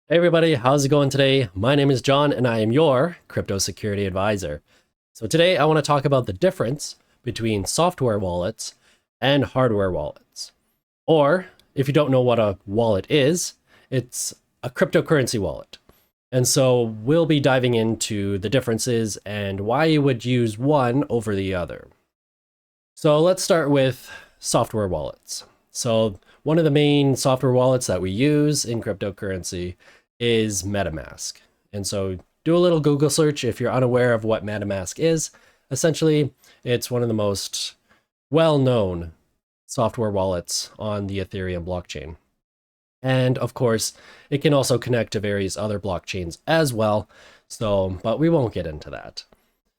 Hey everybody, how's it going today? My name is John and I am your crypto security advisor. So today I want to talk about the difference between software wallets and hardware wallets. Or if you don't know what a wallet is, it's a cryptocurrency wallet. And so we'll be diving into the differences and why you would use one over the other. So let's start with software wallets. So one of the main software wallets that we use in cryptocurrency is MetaMask. And so do a little Google search if you're unaware of what MetaMask is. Essentially, it's one of the most well-known software wallets on the Ethereum blockchain. And of course, it can also connect to various other blockchains as well. But we won't get into that.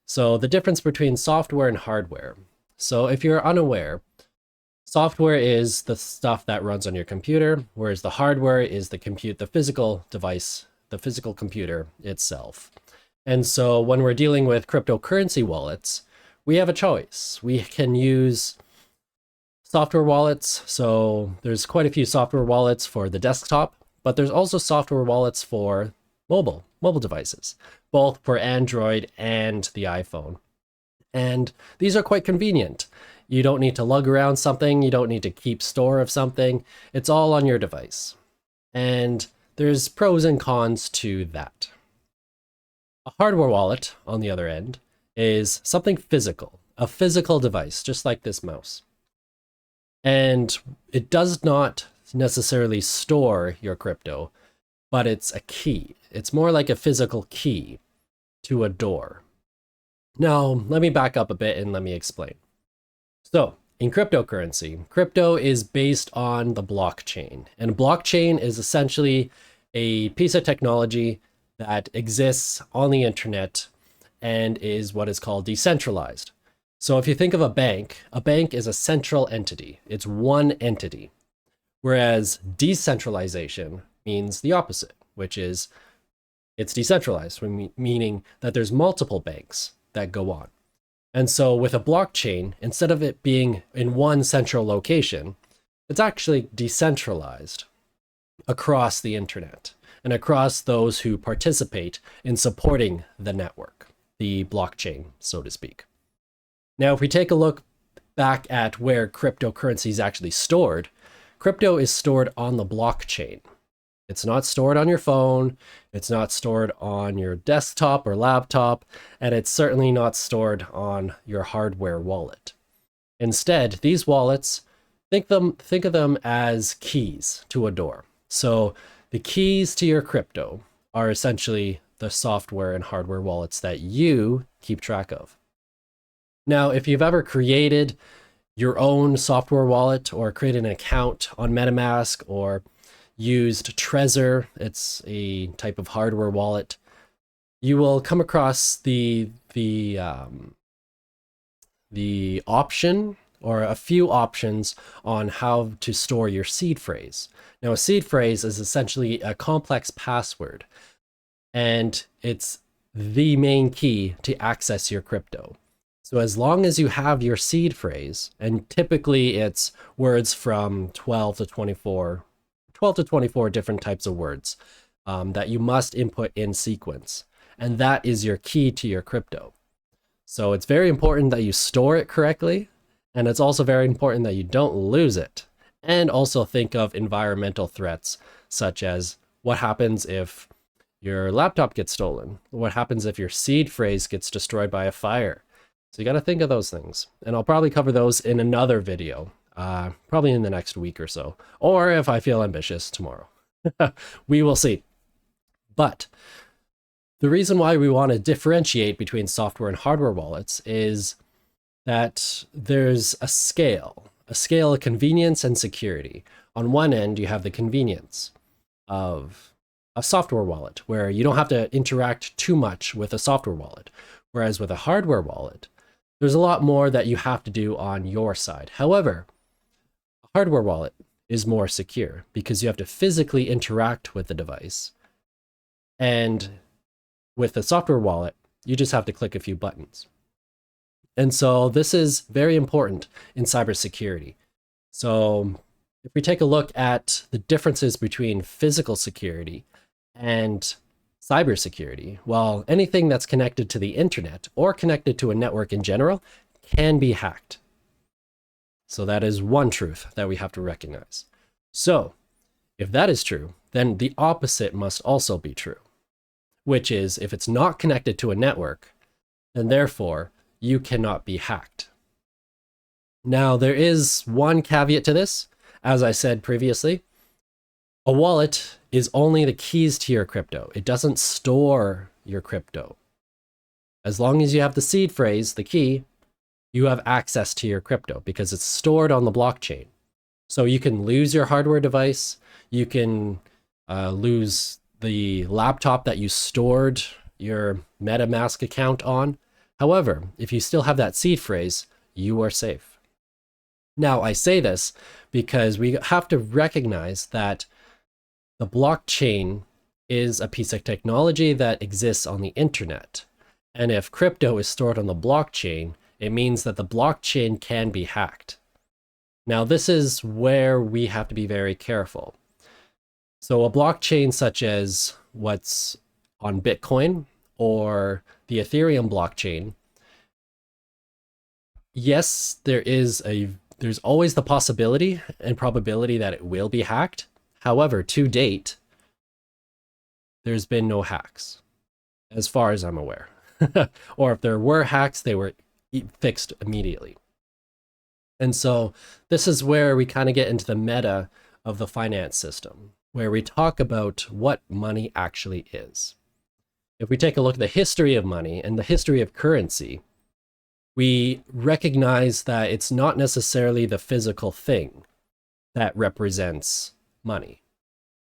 So the difference between software and hardware. So if you're unaware, software is the stuff that runs on your computer, whereas the hardware is the physical device, the physical computer itself. And so when we're dealing with cryptocurrency wallets, we have a choice. We can use software wallets. So there's quite a few software wallets for the desktop, but there's also software wallets for mobile devices, both for Android and the iPhone. And these are quite convenient. You don't need to lug around something. You don't need to keep store of something. It's all on your device. And there's pros and cons to that. A hardware wallet, on the other end, is something physical, a physical device, just like this mouse. And it does not necessarily store your crypto, but it's a key. It's more like a physical key to a door. Now, let me back up a bit and let me explain. So, in cryptocurrency, crypto is based on the blockchain. And blockchain is essentially a piece of technology that exists on the internet and is what is called decentralized. So if you think of a bank is a central entity. It's one entity. Whereas decentralization means the opposite, which is it's decentralized, meaning that there's multiple banks that go on. And so with a blockchain, instead of it being in one central location, it's actually decentralized across the internet and across those who participate in supporting the network, the blockchain, so to speak. Now, if we take a look back at where cryptocurrency is actually stored, crypto is stored on the blockchain. It's not stored on your phone, it's not stored on your desktop or laptop, and it's certainly not stored on your hardware wallet. Instead, these wallets, think of them as keys to a door. So the keys to your crypto are essentially the software and hardware wallets that you keep track of. Now, if you've ever created your own software wallet or created an account on MetaMask or used Trezor, it's a type of hardware wallet, you will come across the option or a few options on how to store your seed phrase. Now, a seed phrase is essentially a complex password, and it's the main key to access your crypto. So as long as you have your seed phrase, and typically it's words from 12 to 24 different types of words that you must input in sequence. And that is your key to your crypto. So it's very important that you store it correctly. And it's also very important that you don't lose it. And also think of environmental threats, such as what happens if your laptop gets stolen? What happens if your seed phrase gets destroyed by a fire? So you got to think of those things. And I'll probably cover those in another video. Probably in the next week or so, or if I feel ambitious, tomorrow. We will see. But the reason why we want to differentiate between software and hardware wallets is that there's a scale of convenience and security. On one end, you have the convenience of a software wallet, where you don't have to interact too much with a software wallet. Whereas with a hardware wallet, there's a lot more that you have to do on your side. However, hardware wallet is more secure because you have to physically interact with the device. And with a software wallet, you just have to click a few buttons. And so this is very important in cybersecurity. So if we take a look at the differences between physical security and cybersecurity. Well, anything that's connected to the internet or connected to a network in general can be hacked. So that is one truth that we have to recognize. So if that is true, then the opposite must also be true, which is if it's not connected to a network, then therefore you cannot be hacked. Now, there is one caveat to this. As I said previously, a wallet is only the keys to your crypto. It doesn't store your crypto. As long as you have the seed phrase, the key, you have access to your crypto because it's stored on the blockchain. So you can lose your hardware device. You can lose the laptop that you stored your MetaMask account on. However, if you still have that seed phrase, you are safe. Now, I say this because we have to recognize that the blockchain is a piece of technology that exists on the internet. And if crypto is stored on the blockchain, it means that the blockchain can be hacked. Now, this is where we have to be very careful. So a blockchain such as what's on Bitcoin or the Ethereum blockchain, yes, there's always the possibility and probability that it will be hacked. However, to date, there's been no hacks, as far as I'm aware. Or if there were hacks, they were fixed immediately. And so this is where we kind of get into the meta of the finance system, where we talk about what money actually is. If we take a look at the history of money and the history of currency, we recognize that it's not necessarily the physical thing that represents money.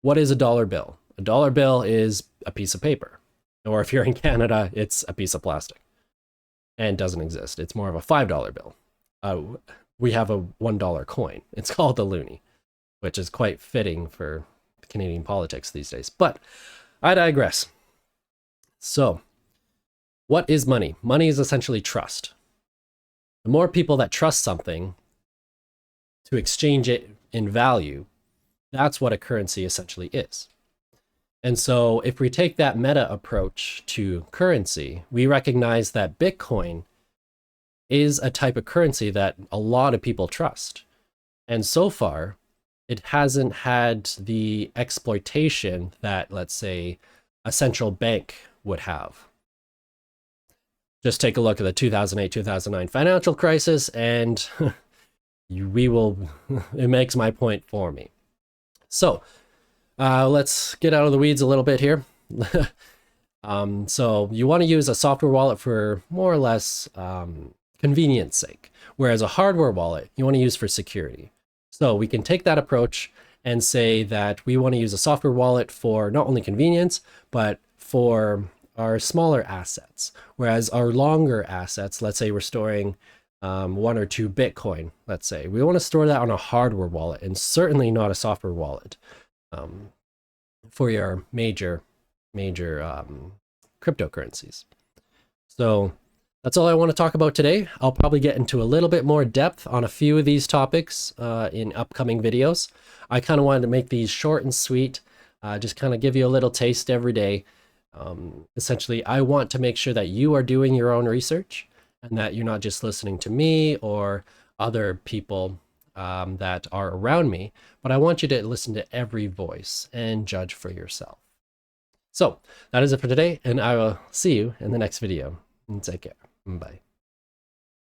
What is a dollar bill? A dollar bill is a piece of paper. Or if you're in Canada, it's a piece of plastic and doesn't exist. It's more of a $5 bill. We have a $1 coin. It's called the loonie, which is quite fitting for Canadian politics these days. But I digress. So what is money? Money is essentially trust. The more people that trust something to exchange it in value, that's what a currency essentially is. And so if we take that meta approach to currency, we recognize that Bitcoin is a type of currency that a lot of people trust. And so far, it hasn't had the exploitation that, let's say, a central bank would have. Just take a look at the 2008-2009 financial crisis and it makes my point for me. So let's get out of the weeds a little bit here. So you want to use a software wallet for more or less convenience sake, whereas a hardware wallet you want to use for security. So we can take that approach and say that we want to use a software wallet for not only convenience, but for our smaller assets, whereas our longer assets, let's say we're storing 1 or 2 Bitcoin, let's say, we want to store that on a hardware wallet and certainly not a software wallet for your major cryptocurrencies. So that's all I want to talk about today. I'll probably get into a little bit more depth on a few of these topics in upcoming videos. I kind of wanted to make these short and sweet, just kind of give you a little taste every day. Essentially, I want to make sure that you are doing your own research and that you're not just listening to me or other people that are around me, but I want you to listen to every voice and judge for yourself. So that is it for today, and I will see you in the next video. Take care. Bye.